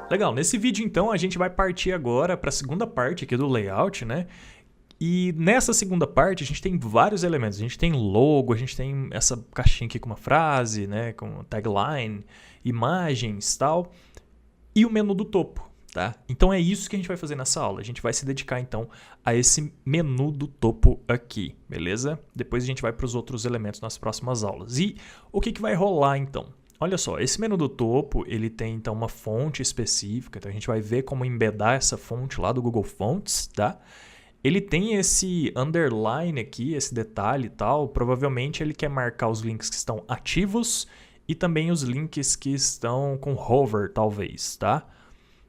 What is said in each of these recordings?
Legal, nesse vídeo então a gente vai partir agora para a segunda parte aqui do layout, né? E nessa segunda parte a gente tem vários elementos. A gente tem logo, a gente tem essa caixinha aqui com uma frase, né? Com tagline, imagens e tal. E o menu do topo, tá? Então é isso que a gente vai fazer nessa aula. A gente vai se dedicar então a esse menu do topo aqui, beleza? Depois a gente vai para os outros elementos nas próximas aulas. E o que vai rolar então? Olha só, esse menu do topo, ele tem então uma fonte específica, então a gente vai ver como embedar essa fonte lá do Google Fonts, tá? Ele tem esse underline aqui, esse detalhe e tal, provavelmente ele quer marcar os links que estão ativos e também os links que estão com hover, talvez, tá?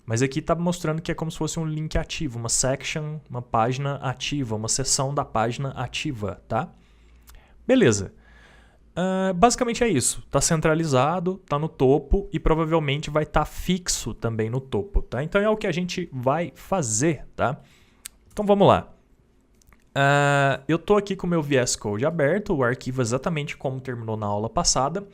Mas aqui está mostrando que é como se fosse um link ativo, uma section, uma página ativa, uma seção da página ativa, tá? Beleza. Basicamente é isso, está centralizado, está no topo e provavelmente vai estar fixo também no topo, tá? Então é o que a gente vai fazer, tá? Então vamos lá. Eu estou aqui com o meu VS Code aberto, o arquivo exatamente como terminou na aula passada.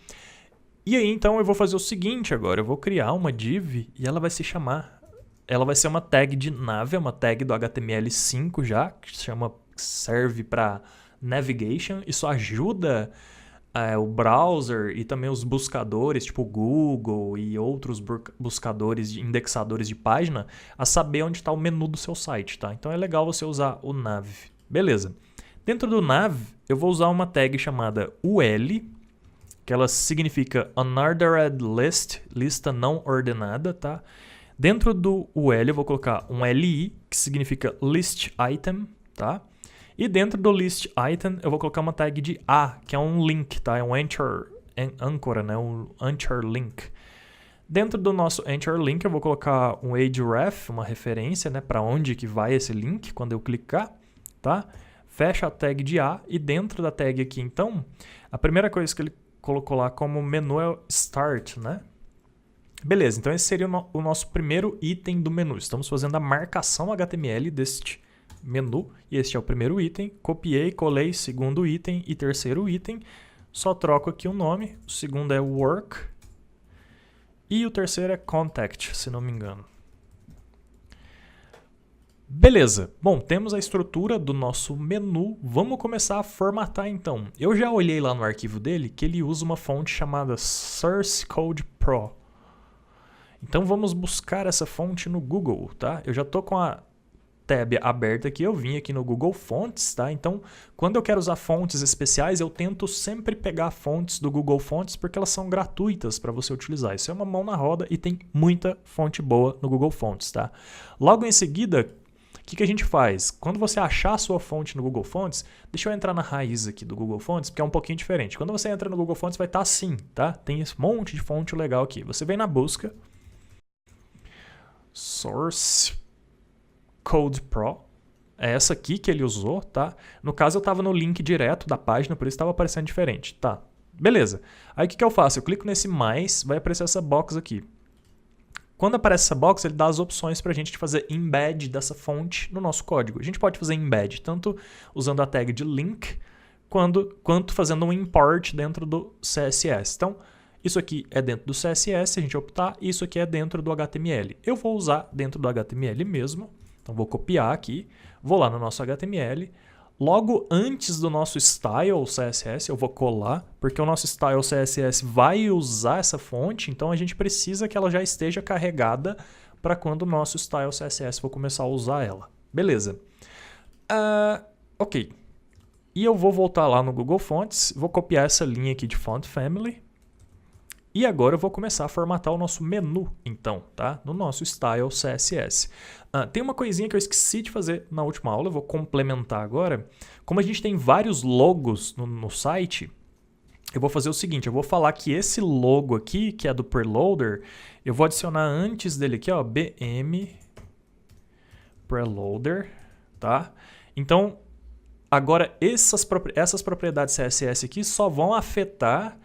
E aí então eu vou fazer o seguinte agora, eu vou criar uma div e ela vai se chamar, ela vai ser uma tag de nav, uma tag do HTML5 já, que serve para navigation, isso ajuda o browser e também os buscadores, tipo Google e outros buscadores, indexadores de página, a saber onde está o menu do seu site, tá? Então é legal você usar o nav. Beleza. Dentro do nav, eu vou usar uma tag chamada UL, que ela significa Unordered List, lista não ordenada, tá? Dentro do UL eu vou colocar um LI, que significa List Item, tá? E dentro do list item eu vou colocar uma tag de A, que é um link, tá? É um âncora, né? Um anchor link. Dentro do nosso anchor link eu vou colocar um href, uma referência, né? Para onde que vai esse link quando eu clicar, tá? Fecha a tag de A e dentro da tag aqui, então, a primeira coisa que ele colocou lá como menu é o start, né? Beleza, então esse seria o nosso primeiro item do menu. Estamos fazendo a marcação HTML deste menu, e este é o primeiro item, copiei, colei segundo item e terceiro item, só troco aqui o nome, o segundo é work, e o terceiro é contact, se não me engano. Beleza, bom, temos a estrutura do nosso menu, vamos começar a formatar então. Eu já olhei lá no arquivo dele que ele usa uma fonte chamada Source Code Pro. Então vamos buscar essa fonte no Google, tá? Eu já estou com a tab aberta aqui, eu vim aqui no Google Fonts, tá? Então, quando eu quero usar fontes especiais, eu tento sempre pegar fontes do Google Fonts porque elas são gratuitas para você utilizar. Isso é uma mão na roda e tem muita fonte boa no Google Fonts, tá? Logo em seguida, o que a gente faz? Quando você achar a sua fonte no Google Fonts, deixa eu entrar na raiz aqui do Google Fonts, porque é um pouquinho diferente. Quando você entra no Google Fonts, vai estar assim, tá? Tem esse monte de fonte legal aqui. Você vem na busca, Source Code Pro, é essa aqui que ele usou, tá? No caso eu estava no link direto da página, por isso estava aparecendo diferente, tá? Beleza. Aí o que eu faço? Eu clico nesse mais, vai aparecer essa box aqui. Quando aparece essa box, ele dá as opções para a gente fazer embed dessa fonte no nosso código. A gente pode fazer embed tanto usando a tag de link, quanto fazendo um import dentro do CSS. Então, isso aqui é dentro do CSS, se a gente optar, e isso aqui é dentro do HTML. Eu vou usar dentro do HTML mesmo. Então, vou copiar aqui, vou lá no nosso HTML, logo antes do nosso style CSS, eu vou colar, porque o nosso style CSS vai usar essa fonte, então a gente precisa que ela já esteja carregada para quando o nosso style CSS for começar a usar ela. Beleza. Ok. E eu vou voltar lá no Google Fonts, vou copiar essa linha aqui de Font Family, e agora eu vou começar a formatar o nosso menu, então, tá? No nosso Style CSS. Tem uma coisinha que eu esqueci de fazer na última aula, eu vou complementar agora. Como a gente tem vários logos no site, eu vou fazer o seguinte, eu vou falar que esse logo aqui, que é do Preloader, eu vou adicionar antes dele aqui, ó, BM Preloader, tá? Então, agora essas propriedades CSS aqui só vão afetar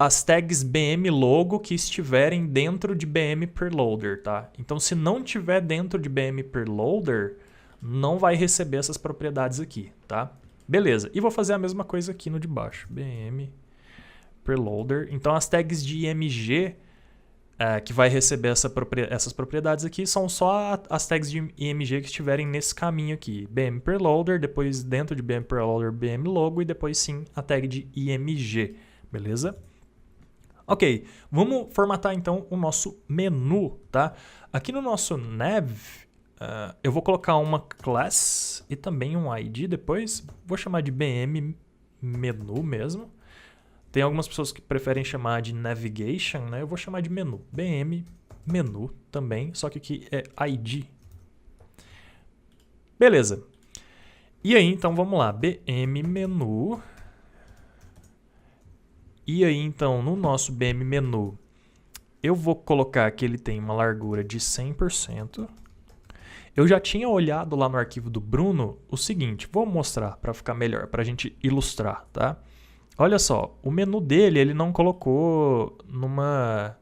as tags BM logo que estiverem dentro de BM Preloader, tá? Então, se não tiver dentro de BM Preloader, não vai receber essas propriedades aqui, tá? Beleza, e vou fazer a mesma coisa aqui no de baixo, BM Preloader. Então, as tags de IMG que vai receber essas propriedades aqui são só as tags de img que estiverem nesse caminho aqui. BM Preloader, depois dentro de BM Preloader, BM Logo e depois sim a tag de img, beleza? Ok, vamos formatar então o nosso menu, tá? Aqui no nosso nav, eu vou colocar uma class e também um ID depois. Vou chamar de BM Menu mesmo. Tem algumas pessoas que preferem chamar de Navigation, né? Eu vou chamar de Menu. BM Menu também, só que aqui é ID. Beleza. E aí, então, vamos lá. BM Menu. E aí, então, no nosso BM Menu, eu vou colocar que ele tem uma largura de 100%. Eu já tinha olhado lá no arquivo do Bruno o seguinte, vou mostrar para ficar melhor, para a gente ilustrar, tá? Olha só, o menu dele ele não colocou numa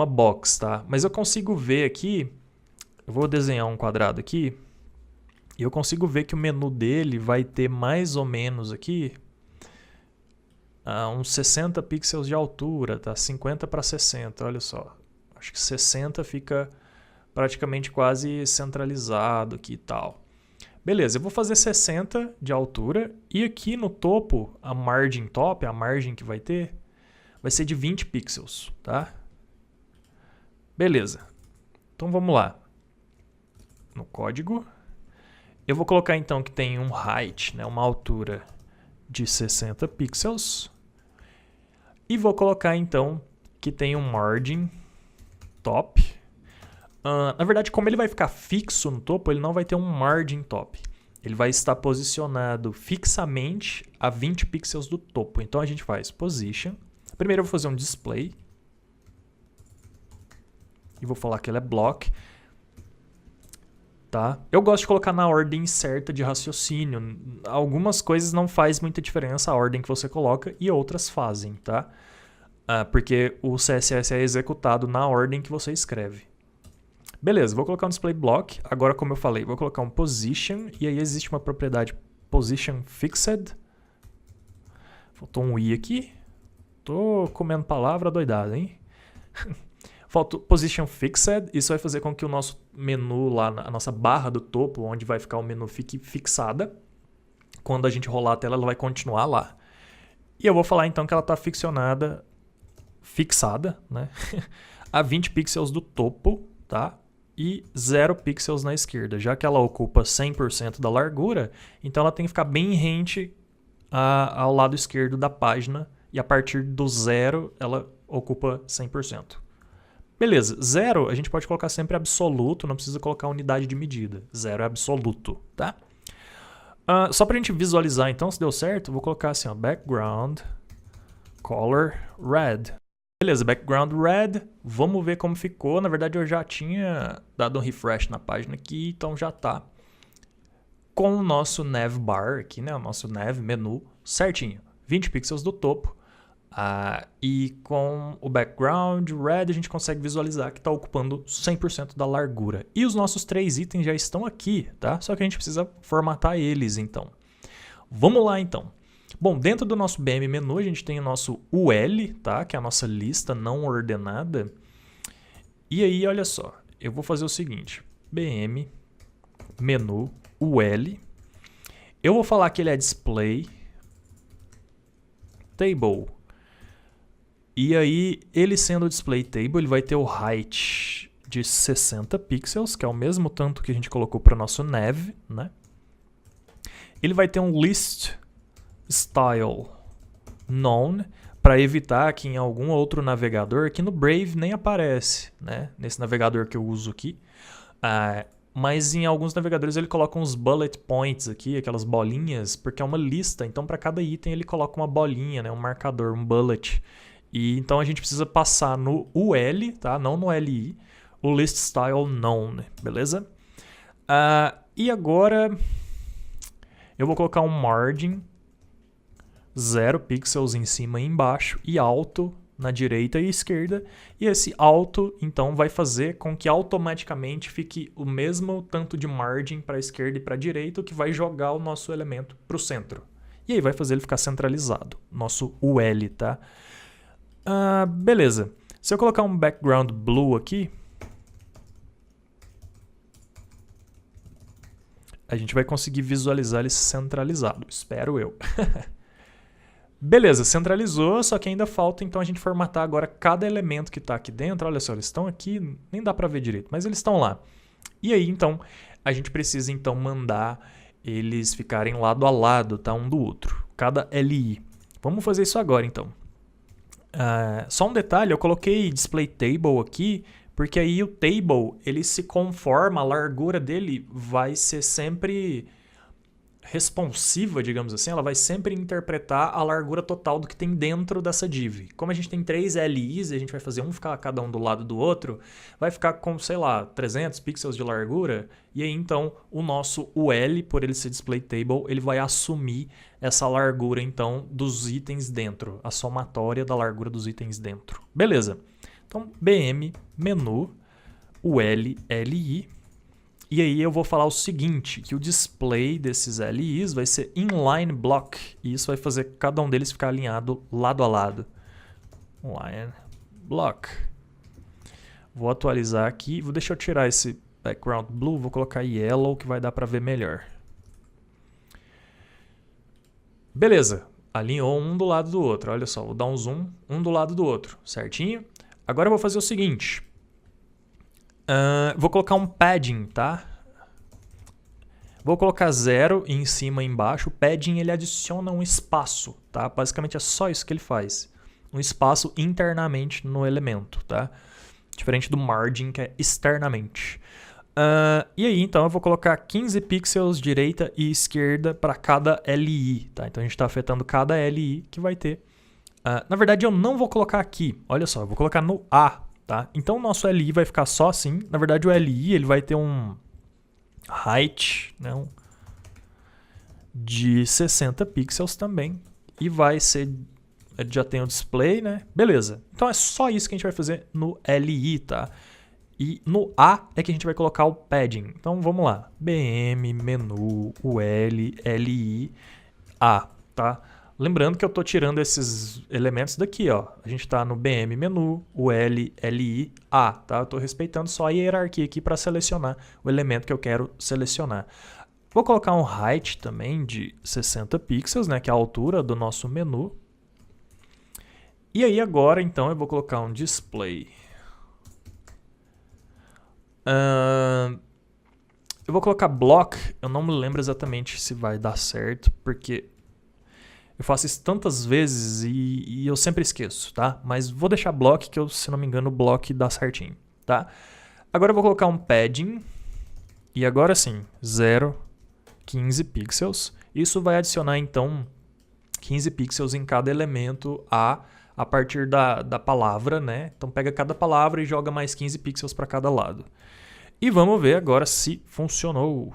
box, tá? Mas eu consigo ver aqui, eu vou desenhar um quadrado aqui, e eu consigo ver que o menu dele vai ter mais ou menos aqui uns 60 pixels de altura, tá? 50 para 60, olha só. Acho que 60 fica praticamente quase centralizado aqui e tal. Beleza, eu vou fazer 60 de altura e aqui no topo, a margem top, a margem que vai ter, vai ser de 20 pixels, tá? Beleza. Então vamos lá. No código, eu vou colocar então que tem um height, né, uma altura de 60 pixels. E vou colocar então que tem um margin top. Na verdade, como ele vai ficar fixo no topo, ele não vai ter um margin top. Ele vai estar posicionado fixamente a 20 pixels do topo. Então a gente faz position. Primeiro eu vou fazer um display. E vou falar que ele é block. Tá? Eu gosto de colocar na ordem certa de raciocínio. Algumas coisas não faz muita diferença a ordem que você coloca e outras fazem, tá? Porque o CSS é executado na ordem que você escreve. Beleza, vou colocar um display block. Agora, como eu falei, vou colocar um position e aí existe uma propriedade position fixed. Faltou um i aqui. Tô comendo palavra doidada, hein? Falta position fixed, isso vai fazer com que o nosso menu lá, a nossa barra do topo, onde vai ficar o menu, fique fixada. Quando a gente rolar a tela, ela vai continuar lá. E eu vou falar então que ela está fixada, né? a 20 pixels do topo, tá? E 0 pixels na esquerda. Já que ela ocupa 100% da largura, então ela tem que ficar bem rente ao lado esquerdo da página. E a partir do 0, ela ocupa 100%. Beleza, 0 a gente pode colocar sempre absoluto, não precisa colocar unidade de medida. 0 é absoluto, tá? Só pra gente visualizar então se deu certo, vou colocar assim, ó, background color red. Beleza, background red, vamos ver como ficou. Na verdade eu já tinha dado um refresh na página aqui, então já tá com o nosso navbar aqui, né? O nosso nav menu certinho. 20 pixels do topo. E com o background red a gente consegue visualizar que está ocupando 100% da largura. E os nossos 3 itens já estão aqui, tá? Só que a gente precisa formatar eles, então. Vamos lá, então. Bom, dentro do nosso BM menu a gente tem o nosso UL, tá? Que é a nossa lista não ordenada. E aí, olha só, eu vou fazer o seguinte. BM menu UL. Eu vou falar que ele é display table. E aí, ele sendo o display table, ele vai ter o height de 60 pixels, que é o mesmo tanto que a gente colocou para o nosso nav, né? Ele vai ter um list style known, para evitar que em algum outro navegador, aqui no Brave nem aparece, né? Nesse navegador que eu uso aqui. Mas em alguns navegadores ele coloca uns bullet points aqui, aquelas bolinhas, porque é uma lista. Então, para cada item ele coloca uma bolinha, né? Um marcador, um bullet. E então a gente precisa passar no UL, tá? Não no LI, o list style known, beleza? E agora eu vou colocar um margin 0 pixels em cima e embaixo e alto na direita e esquerda. E esse alto então vai fazer com que automaticamente fique o mesmo tanto de margin para a esquerda e para a direita, o que vai jogar o nosso elemento para o centro. E aí vai fazer ele ficar centralizado, nosso UL, tá? Beleza. Se eu colocar um background blue aqui, a gente vai conseguir visualizar ele centralizado, espero eu. Beleza, centralizou, só que ainda falta então a gente formatar agora cada elemento que está aqui dentro. Olha só, eles estão aqui, nem dá para ver direito, mas eles estão lá. E aí então a gente precisa então mandar eles ficarem lado a lado, tá? Um do outro, cada LI. Vamos fazer isso agora então. Só um detalhe, eu coloquei display table aqui, porque aí o table ele se conforma, a largura dele vai ser sempre responsiva, digamos assim, ela vai sempre interpretar a largura total do que tem dentro dessa div. Como a gente tem 3 LIs e a gente vai fazer ficar cada um do lado do outro, vai ficar com, sei lá, 300 pixels de largura, e aí então o nosso UL, por ele ser display table, ele vai assumir essa largura então dos itens dentro, a somatória da largura dos itens dentro. Beleza. Então, BM, menu, UL, LI. E aí eu vou falar o seguinte, que o display desses LIs vai ser inline block, e isso vai fazer cada um deles ficar alinhado lado a lado. Inline block. Vou atualizar aqui, deixa eu tirar esse background blue, vou colocar yellow que vai dar para ver melhor. Beleza, alinhou um do lado do outro, olha só, vou dar um zoom, um do lado do outro, certinho? Agora eu vou fazer o seguinte. Vou colocar um padding, tá? Vou colocar 0 em cima e embaixo. O padding ele adiciona um espaço, tá? Basicamente é só isso que ele faz. Um espaço internamente no elemento, tá? Diferente do margin, que é externamente. E aí, então, eu vou colocar 15 pixels direita e esquerda para cada LI, tá? Então a gente está afetando cada LI que vai ter. Na verdade, eu não vou colocar aqui. Olha só, eu vou colocar no A. Tá? Então o nosso LI vai ficar só assim. Na verdade o LI ele vai ter um height, né, de 60 pixels também. E vai ser... já tem o display, né? Beleza. Então é só isso que a gente vai fazer no LI, tá? E no A é que a gente vai colocar o padding. Então vamos lá. BM, menu, UL, LI, A, tá? Lembrando que eu estou tirando esses elementos daqui, ó. A gente está no BM menu, UL, LI, A, tá? Eu estou respeitando só a hierarquia aqui para selecionar o elemento que eu quero selecionar. Vou colocar um height também de 60 pixels, né? Que é a altura do nosso menu. E aí agora, então, eu vou colocar um display. Eu vou colocar block. Eu não me lembro exatamente se vai dar certo, porque... eu faço isso tantas vezes e eu sempre esqueço, tá? Mas vou deixar block, que eu, se não me engano, o block dá certinho, tá? Agora eu vou colocar um padding. E agora sim, 0, 15 pixels. Isso vai adicionar, então, 15 pixels em cada elemento a partir da palavra, né? Então pega cada palavra e joga mais 15 pixels para cada lado. E vamos ver agora se funcionou.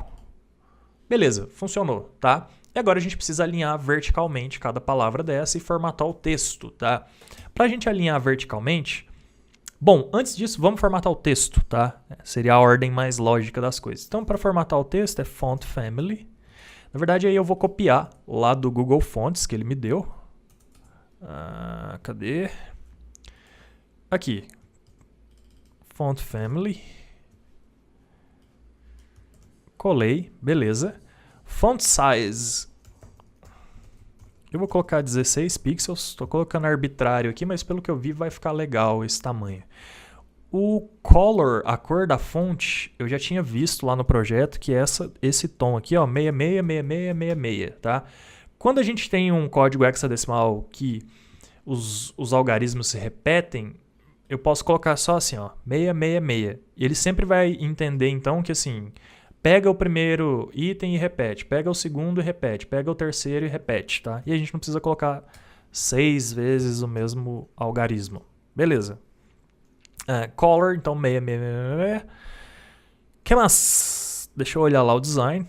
Beleza, funcionou, tá? E agora a gente precisa alinhar verticalmente cada palavra dessa e formatar o texto, tá? Para a gente alinhar verticalmente... bom, antes disso, vamos formatar o texto, tá? Seria a ordem mais lógica das coisas. Então, para formatar o texto é Font Family. Na verdade, aí eu vou copiar lá do Google Fonts que ele me deu. Cadê? Aqui. Font Family. Colei, beleza. Font Size. Eu vou colocar 16 pixels. Estou colocando arbitrário aqui, mas pelo que eu vi vai ficar legal esse tamanho. O color, a cor da fonte, eu já tinha visto lá no projeto que é esse tom aqui, ó, 666666, tá? Quando a gente tem um código hexadecimal que os algarismos se repetem, eu posso colocar só assim, ó, 666. E ele sempre vai entender então que assim, pega o primeiro item e repete, pega o segundo e repete, pega o terceiro e repete, tá? E a gente não precisa colocar 6 vezes o mesmo algarismo. Beleza. Color, então 666. Que mais? Deixa eu olhar lá o design.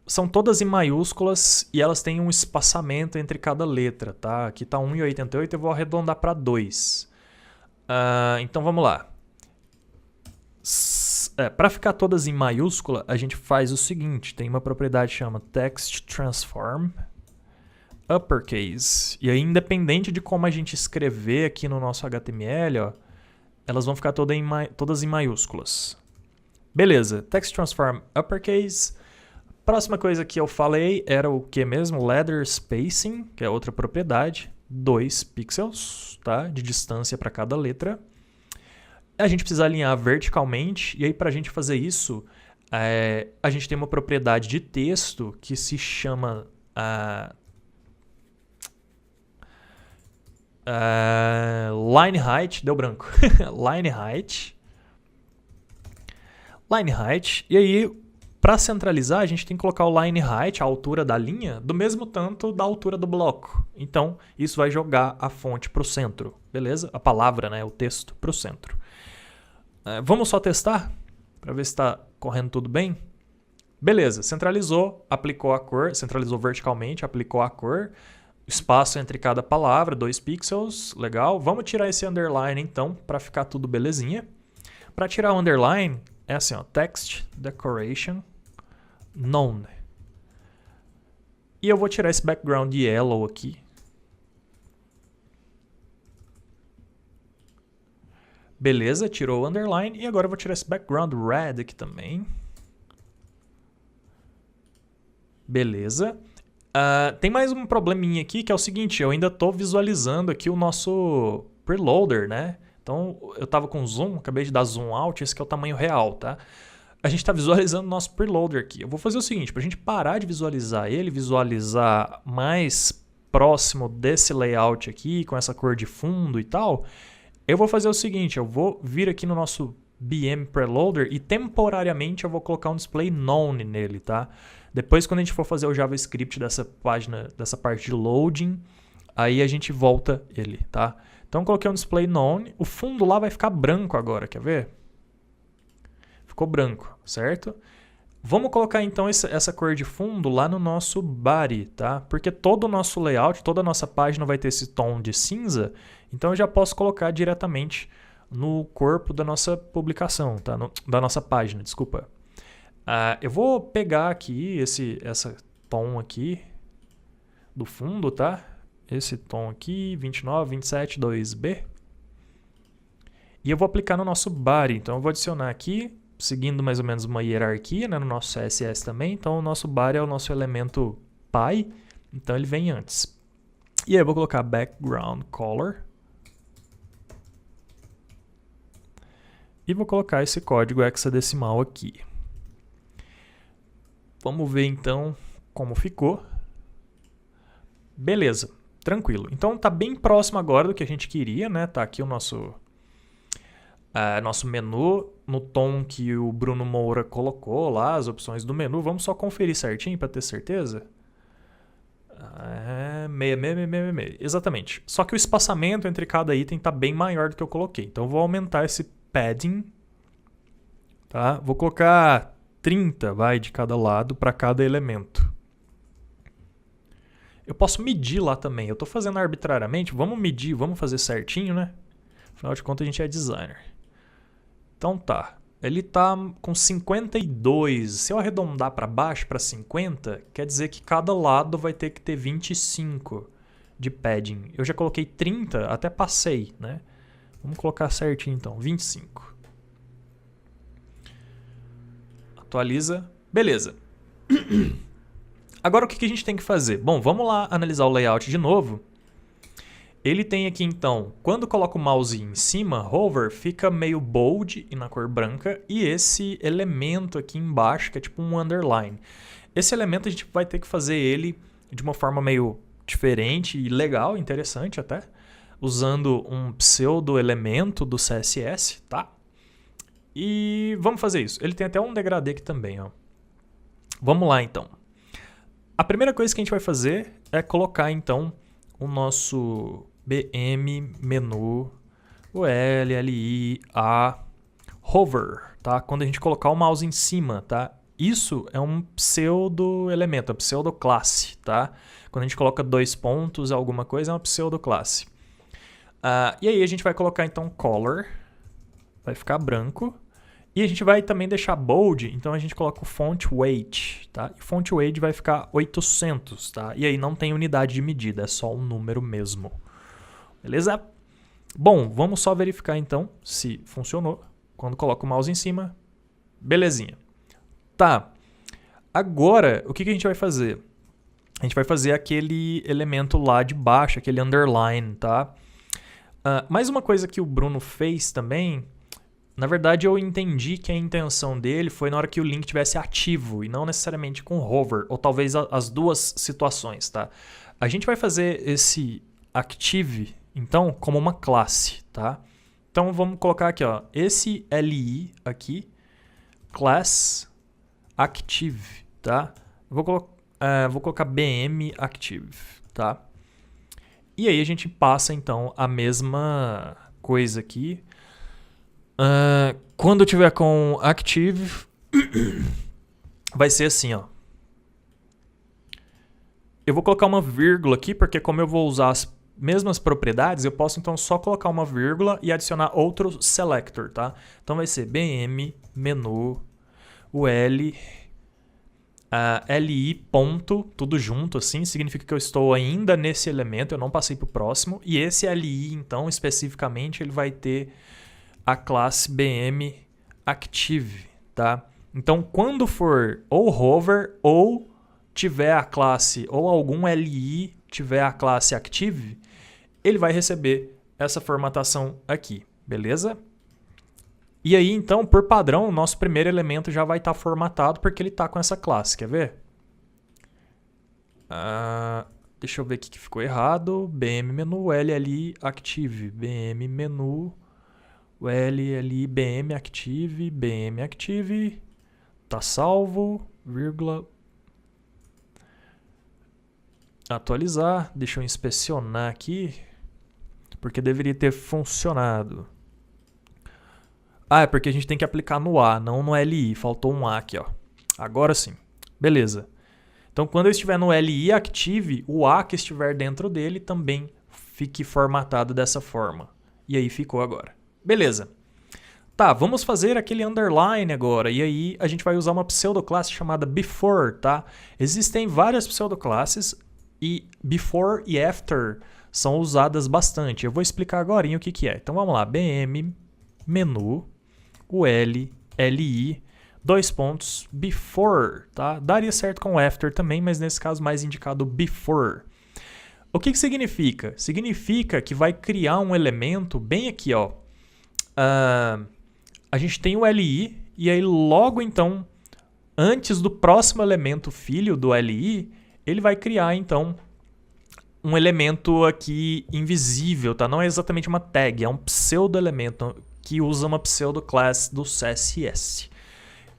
São todas em maiúsculas e elas têm um espaçamento entre cada letra, tá? Aqui tá 1,88, eu vou arredondar para 2. Então vamos lá. Para ficar todas em maiúscula, a gente faz o seguinte. Tem uma propriedade que chama Text Transform. uppercase. E aí, independente de como a gente escrever aqui no nosso HTML, ó, elas vão ficar todas em maiúsculas. Beleza, text transform uppercase. Próxima coisa que eu falei era o que mesmo? Ladder spacing, que é outra propriedade. 2 pixels, tá? De distância para cada letra. A gente precisa alinhar verticalmente, e aí para a gente fazer isso, a gente tem uma propriedade de texto que se chama line height, deu branco, line height, e aí para centralizar a gente tem que colocar o line height, a altura da linha, do mesmo tanto da altura do bloco. Então isso vai jogar a fonte para o centro, beleza? A palavra, né, o texto para o centro. Vamos só testar para ver se está correndo tudo bem. Beleza, centralizou, aplicou a cor, centralizou verticalmente, aplicou a cor. Espaço entre cada palavra, 2 pixels, legal. Vamos tirar esse underline então, para ficar tudo belezinha. Para tirar o underline, é assim, ó, text decoration none. E eu vou tirar esse background yellow aqui. Beleza, tirou o underline. E agora eu vou tirar esse background red aqui também. Beleza. Tem mais um probleminha aqui, que é o seguinte, eu ainda estou visualizando aqui o nosso preloader, né? Então, eu estava com zoom, acabei de dar zoom out, esse aqui é o tamanho real, tá? A gente está visualizando o nosso preloader aqui. Eu vou fazer o seguinte, para a gente parar de visualizar ele, visualizar mais próximo desse layout aqui, com essa cor de fundo e tal, eu vou fazer o seguinte, eu vou vir aqui no nosso BM Preloader e temporariamente eu vou colocar um display none nele, tá? Depois, quando a gente for fazer o JavaScript dessa página, dessa parte de loading, aí a gente volta ele, tá? Então, coloquei um display none, o fundo lá vai ficar branco agora, quer ver? Ficou branco, certo? Vamos colocar então essa cor de fundo lá no nosso body, tá? Porque todo o nosso layout, toda a nossa página vai ter esse tom de cinza, então eu já posso colocar diretamente no corpo da nossa publicação, tá? Da nossa página, desculpa. Eu vou pegar aqui essa tom aqui do fundo, tá? Esse tom aqui, 29, 27, 2B. E eu vou aplicar no nosso body, então eu vou adicionar aqui, seguindo mais ou menos uma hierarquia, né, no nosso CSS também. Então o nosso body é o nosso elemento pai, então ele vem antes. E aí eu vou colocar background color. E vou colocar esse código hexadecimal aqui. Vamos ver então como ficou. Beleza, tranquilo. Então tá bem próximo agora do que a gente queria, né? Tá aqui o nosso menu no tom que o Bruno Moura colocou lá, as opções do menu. Vamos só conferir certinho para ter certeza. 66. Exatamente. Só que o espaçamento entre cada item tá bem maior do que eu coloquei. Então eu vou aumentar esse padding. Tá? Vou colocar 30, de cada lado para cada elemento. Eu posso medir lá também. Eu estou fazendo arbitrariamente. Vamos medir, vamos fazer certinho, né? Afinal de contas, a gente é designer. Então tá. Ele está com 52. Se eu arredondar para baixo, para 50, quer dizer que cada lado vai ter que ter 25 de padding. Eu já coloquei 30, até passei, né? Vamos colocar certinho então, 25. Atualiza. Beleza. Agora o que a gente tem que fazer? Bom, vamos lá analisar o layout de novo. Ele tem aqui então, quando coloca o mouse em cima, hover, fica meio bold e na cor branca. E esse elemento aqui embaixo, que é tipo um underline. Esse elemento a gente vai ter que fazer ele de uma forma meio diferente e legal, interessante até. Usando um pseudo elemento do CSS, tá? E vamos fazer isso. Ele tem até um degradê aqui também, ó. Vamos lá, então. A primeira coisa que a gente vai fazer é colocar, então, o nosso BM menu, o L, L, I, A, hover, tá? Quando a gente colocar o mouse em cima, tá? Isso é um pseudo-elemento, uma pseudo-classe, tá? Quando a gente coloca 2 pontos, alguma coisa, é uma pseudo-classe. E aí a gente vai colocar, então, color. Vai ficar branco. E a gente vai também deixar bold, então a gente coloca o font weight, tá? E o font weight vai ficar 800, tá? E aí não tem unidade de medida, é só um número mesmo. Beleza? Bom, vamos só verificar então se funcionou. Quando coloco o mouse em cima, belezinha. Tá, agora o que a gente vai fazer? A gente vai fazer aquele elemento lá de baixo, aquele underline, tá? Mais uma coisa que o Bruno fez também, na verdade eu entendi que a intenção dele foi na hora que o link tivesse ativo e não necessariamente com hover, ou talvez as duas situações, tá? A gente vai fazer esse active, então, como uma classe, tá? Então vamos colocar aqui, ó, esse li aqui, class active, tá? Vou colocar bm active, tá? E aí a gente passa então a mesma coisa aqui. Quando tiver com active, vai ser assim, ó. Eu vou colocar uma vírgula aqui, porque como eu vou usar as mesmas propriedades, eu posso então só colocar uma vírgula e adicionar outro selector, tá? Então vai ser bm menu o li ponto, tudo junto assim, significa que eu estou ainda nesse elemento, eu não passei para o próximo, e esse li então especificamente ele vai ter a classe bm active, tá? Então quando for ou hover ou tiver a classe ou algum li tiver a classe active, ele vai receber essa formatação aqui, beleza? E aí, então, por padrão, o nosso primeiro elemento já vai estar formatado porque ele está com essa classe. Quer ver? Deixa eu ver o que ficou errado. BM menu, LLI active. BM menu, LLI BM active. BM active. Tá salvo. Vírgula. Atualizar. Deixa eu inspecionar aqui. Porque deveria ter funcionado. É porque a gente tem que aplicar no A, não no LI. Faltou um A aqui, ó. Agora sim. Beleza. Então, quando eu estiver no LI active, o A que estiver dentro dele também fique formatado dessa forma. E aí ficou agora. Beleza. Tá, vamos fazer aquele underline agora. E aí a gente vai usar uma pseudoclasse chamada before, tá? Existem várias pseudoclasses e before e after são usadas bastante. Eu vou explicar agora o que é. Então, vamos lá. BM menu o li, dois pontos, before, tá? Daria certo com after também, mas nesse caso mais indicado before. O que significa? Significa que vai criar um elemento bem aqui, ó. A gente tem o li, e aí logo então, antes do próximo elemento filho do li, ele vai criar então um elemento aqui invisível, tá? Não é exatamente uma tag, é um pseudo-elemento que usa uma pseudo-class do CSS,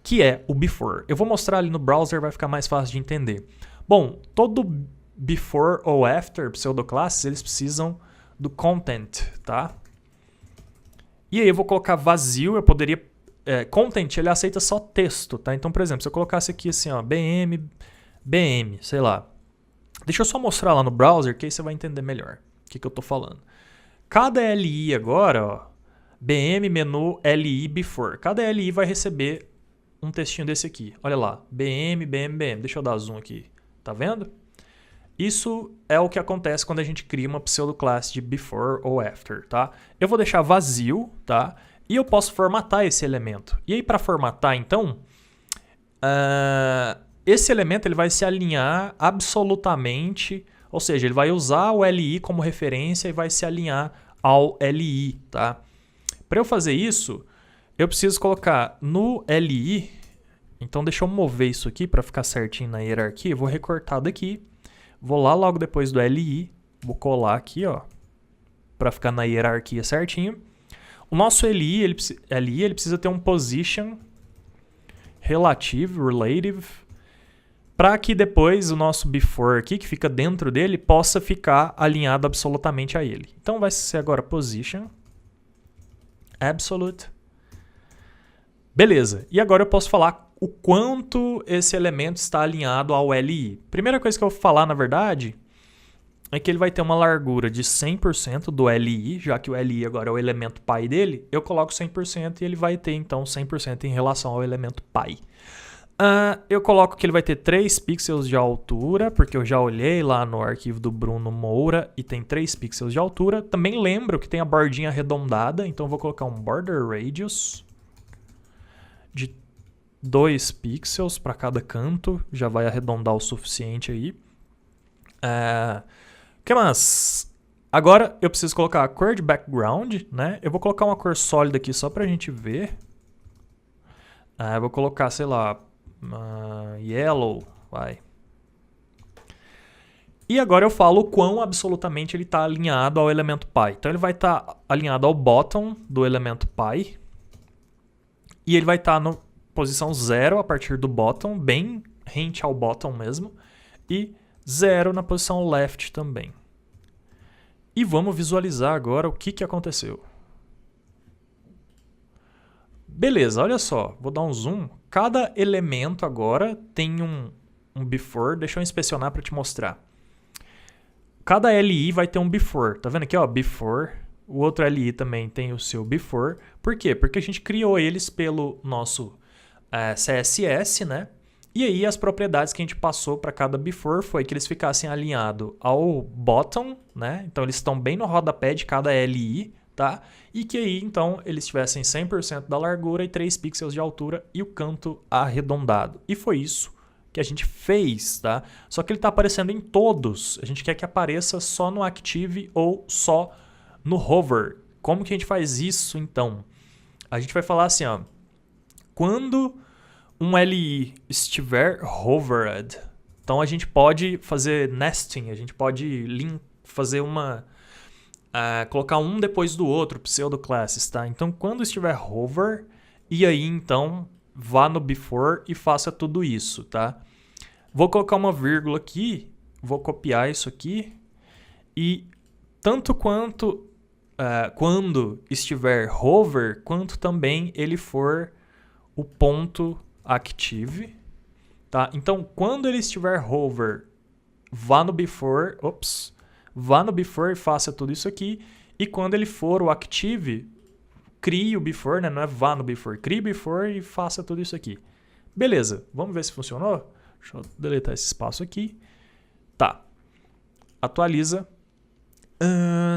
que é o before. Eu vou mostrar ali no browser, vai ficar mais fácil de entender. Bom, todo before ou after pseudo-classes, eles precisam do content, tá? E aí eu vou colocar vazio, eu poderia... content, ele aceita só texto, tá? Então, por exemplo, se eu colocasse aqui assim, ó, bm, sei lá. Deixa eu só mostrar lá no browser, que aí você vai entender melhor o que eu tô falando. Cada li agora, ó, BM menu li before. Cada li vai receber um textinho desse aqui. Olha lá, BM. Deixa eu dar zoom aqui. Tá vendo? Isso é o que acontece quando a gente cria uma pseudoclasse de before ou after, tá? Eu vou deixar vazio, tá? E eu posso formatar esse elemento. E aí para formatar, então, esse elemento ele vai se alinhar absolutamente, ou seja, ele vai usar o li como referência e vai se alinhar ao li, tá? Para eu fazer isso, eu preciso colocar no li, então deixa eu mover isso aqui para ficar certinho na hierarquia, eu vou recortar daqui, vou lá logo depois do li, vou colar aqui, ó, para ficar na hierarquia certinho. O nosso li ele precisa ter um position relative, para que depois o nosso before aqui, que fica dentro dele, possa ficar alinhado absolutamente a ele. Então vai ser agora position absolute. Beleza. E agora eu posso falar o quanto esse elemento está alinhado ao li. Primeira coisa que eu vou falar, na verdade, é que ele vai ter uma largura de 100% do LI, já que o LI agora é o elemento pi dele, eu coloco 100% e ele vai ter então 100% em relação ao elemento pi. Eu coloco que ele vai ter 3 pixels de altura, porque eu já olhei lá no arquivo do Bruno Moura e tem 3 pixels de altura. Também lembro que tem a bordinha arredondada, então eu vou colocar um border radius de 2 pixels para cada canto, já vai arredondar o suficiente aí. O que mais? Agora eu preciso colocar a cor de background, né? Eu vou colocar uma cor sólida aqui só pra gente ver. Eu vou colocar, sei lá, yellow, vai. E agora eu falo o quão absolutamente ele está alinhado ao elemento pi. Então ele vai estar alinhado ao bottom do elemento pi. E ele vai estar na posição 0 a partir do bottom, bem rente ao bottom mesmo. E 0 na posição left também. E vamos visualizar agora o que aconteceu. Beleza, olha só, vou dar um zoom. Cada elemento agora tem um before, deixa eu inspecionar para te mostrar. Cada LI vai ter um before, tá vendo aqui, ó, before. O outro LI também tem o seu before. Por quê? Porque a gente criou eles pelo nosso CSS, né? E aí as propriedades que a gente passou para cada before foi que eles ficassem alinhados ao bottom, né? Então eles estão bem no rodapé de cada LI, tá? E que aí, então, eles tivessem 100% da largura e 3 pixels de altura e o canto arredondado. E foi isso que a gente fez, tá? Só que ele está aparecendo em todos. A gente quer que apareça só no Active ou só no Hover. Como que a gente faz isso, então? A gente vai falar assim, ó. Quando um LI estiver hovered, então a gente pode fazer nesting, a gente pode fazer uma... colocar um depois do outro, pseudo-classes, tá? Então, quando estiver hover, e aí, então, vá no before e faça tudo isso, tá? Vou colocar uma vírgula aqui, vou copiar isso aqui, e tanto quanto quando estiver hover, quanto também ele for o ponto active, tá? Então, quando ele estiver hover, vá no before, vá no before e faça tudo isso aqui. E quando ele for o active, crie o before, né? Não é vá no before, crie o before e faça tudo isso aqui. Beleza, vamos ver se funcionou? Deixa eu deletar esse espaço aqui. Tá. Atualiza.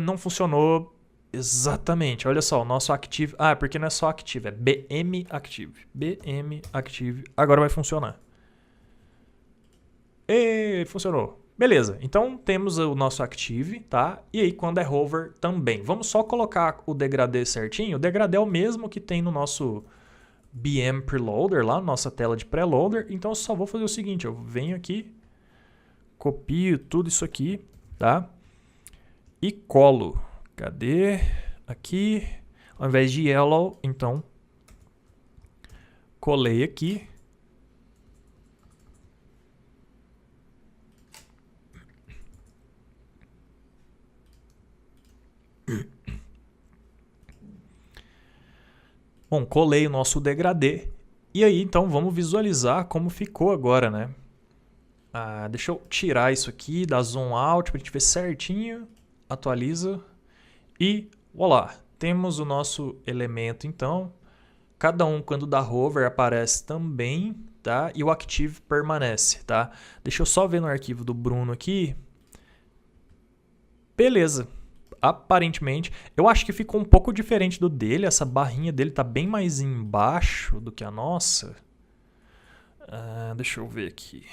Não funcionou exatamente. Olha só, o nosso active... porque não é só active, é BM active. BM active. Agora vai funcionar. Funcionou. Beleza, então temos o nosso active, tá? E aí quando é hover também. Vamos só colocar o degradê certinho. O degradê é o mesmo que tem no nosso BM preloader, lá na nossa tela de preloader. Então eu só vou fazer o seguinte, eu venho aqui, copio tudo isso aqui, tá? E colo. Cadê? Aqui. Ao invés de yellow, então, colei aqui. Bom, colei o nosso degradê. E aí, então, vamos visualizar como ficou agora, né? Deixa eu tirar isso aqui, dar zoom out para a gente ver certinho. Atualiza. E, olá, temos o nosso elemento, então. Cada um, quando dá hover, aparece também, tá? E o active permanece, tá? Deixa eu só ver no arquivo do Bruno aqui. Beleza. Aparentemente, eu acho que ficou um pouco diferente do dele. Essa barrinha dele tá bem mais embaixo do que a nossa. Deixa eu ver aqui.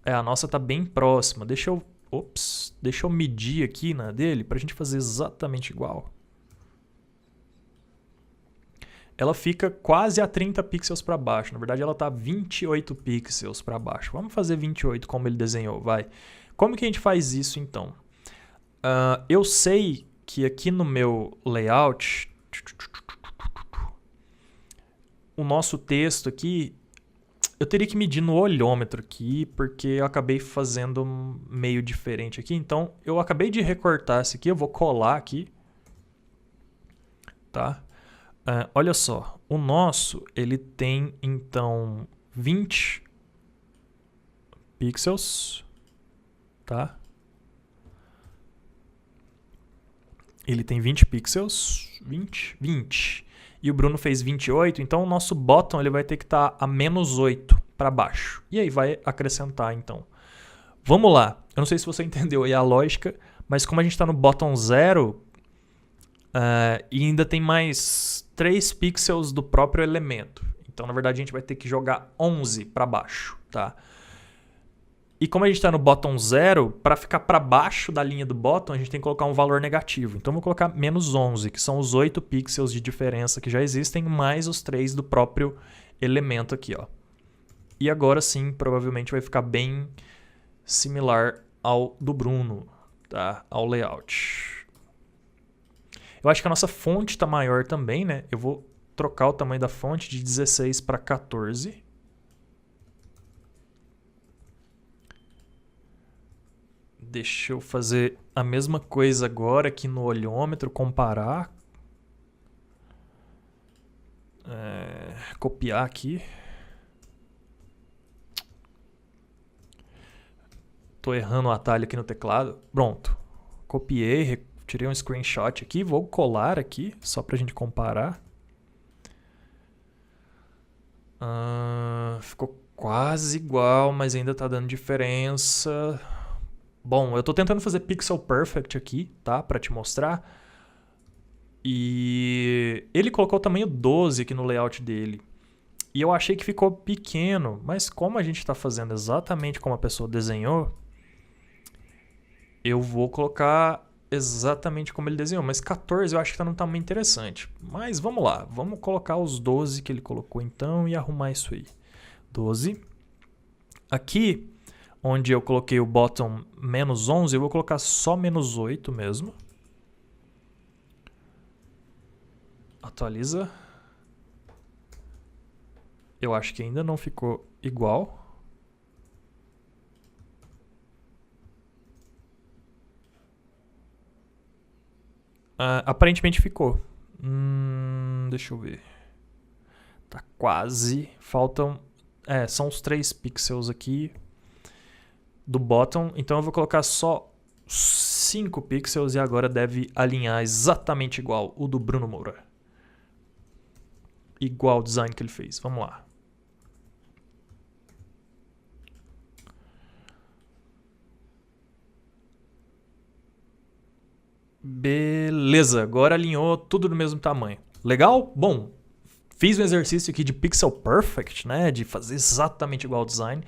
A nossa tá bem próxima. Deixa eu medir aqui na dele pra gente fazer exatamente igual. Ela fica quase a 30 pixels para baixo. Na verdade, ela tá 28 pixels para baixo. Vamos fazer 28 como ele desenhou, vai. Como que a gente faz isso, então? Eu sei que aqui no meu layout, o nosso texto aqui, eu teria que medir no olhômetro aqui, porque eu acabei fazendo meio diferente aqui. Então, eu acabei de recortar isso aqui, eu vou colar aqui. Tá? Olha só, o nosso, ele tem, então, 20 pixels, tá? Ele tem 20 pixels, 20. E o Bruno fez 28, então o nosso bottom ele vai ter que estar a menos 8 para baixo. E aí vai acrescentar, então. Vamos lá. Eu não sei se você entendeu aí a lógica, mas como a gente está no bottom 0, e ainda tem mais 3 pixels do próprio elemento. Então, na verdade, a gente vai ter que jogar 11 para baixo, tá? E como a gente está no bottom 0, para ficar para baixo da linha do bottom, a gente tem que colocar um valor negativo. Então, eu vou colocar menos 11, que são os 8 pixels de diferença que já existem, mais os 3 do próprio elemento aqui, ó. E agora sim, provavelmente vai ficar bem similar ao do Bruno, tá? Ao layout. Eu acho que a nossa fonte está maior também, né? Eu vou trocar o tamanho da fonte de 16 para 14. Deixa eu fazer a mesma coisa agora aqui no olhômetro, comparar. Copiar aqui. Tô errando o atalho aqui no teclado. Pronto. Copiei, tirei um screenshot aqui. Vou colar aqui, só pra gente comparar. Ficou quase igual, mas ainda tá dando diferença. Bom, eu tô tentando fazer pixel perfect aqui, tá? Pra te mostrar. E ele colocou o tamanho 12 aqui no layout dele. E eu achei que ficou pequeno, mas como a gente está fazendo exatamente como a pessoa desenhou, eu vou colocar exatamente como ele desenhou. Mas 14 eu acho que está num tamanho interessante. Mas vamos lá, vamos colocar os 12 que ele colocou então e arrumar isso aí. 12. Aqui, onde eu coloquei o bottom menos 11, eu vou colocar só menos 8 mesmo. Atualiza. Eu acho que ainda não ficou igual. Aparentemente ficou. Deixa eu ver. Tá quase. Faltam... são os 3 pixels aqui do bottom. Então eu vou colocar só 5 pixels e agora deve alinhar exatamente igual o do Bruno Moura. Igual o design que ele fez. Vamos lá. Beleza, agora alinhou tudo do mesmo tamanho. Legal? Bom, fiz um exercício aqui de pixel perfect, né? De fazer exatamente igual ao design.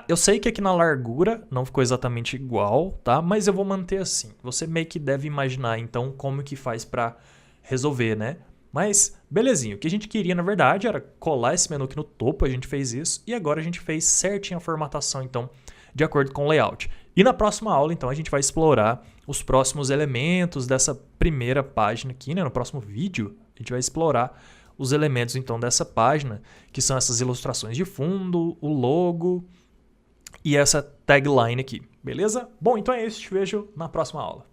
Eu sei que aqui na largura não ficou exatamente igual, tá? Mas eu vou manter assim. Você meio que deve imaginar, então, como que faz para resolver, né? Mas, belezinho. O que a gente queria, na verdade, era colar esse menu aqui no topo. A gente fez isso. E agora a gente fez certinho a formatação, então, de acordo com o layout. E na próxima aula, então, a gente vai explorar os próximos elementos dessa primeira página aqui, né? No próximo vídeo, a gente vai explorar os elementos, então, dessa página, que são essas ilustrações de fundo, o logo e essa tagline aqui, beleza? Bom, então é isso. Te vejo na próxima aula.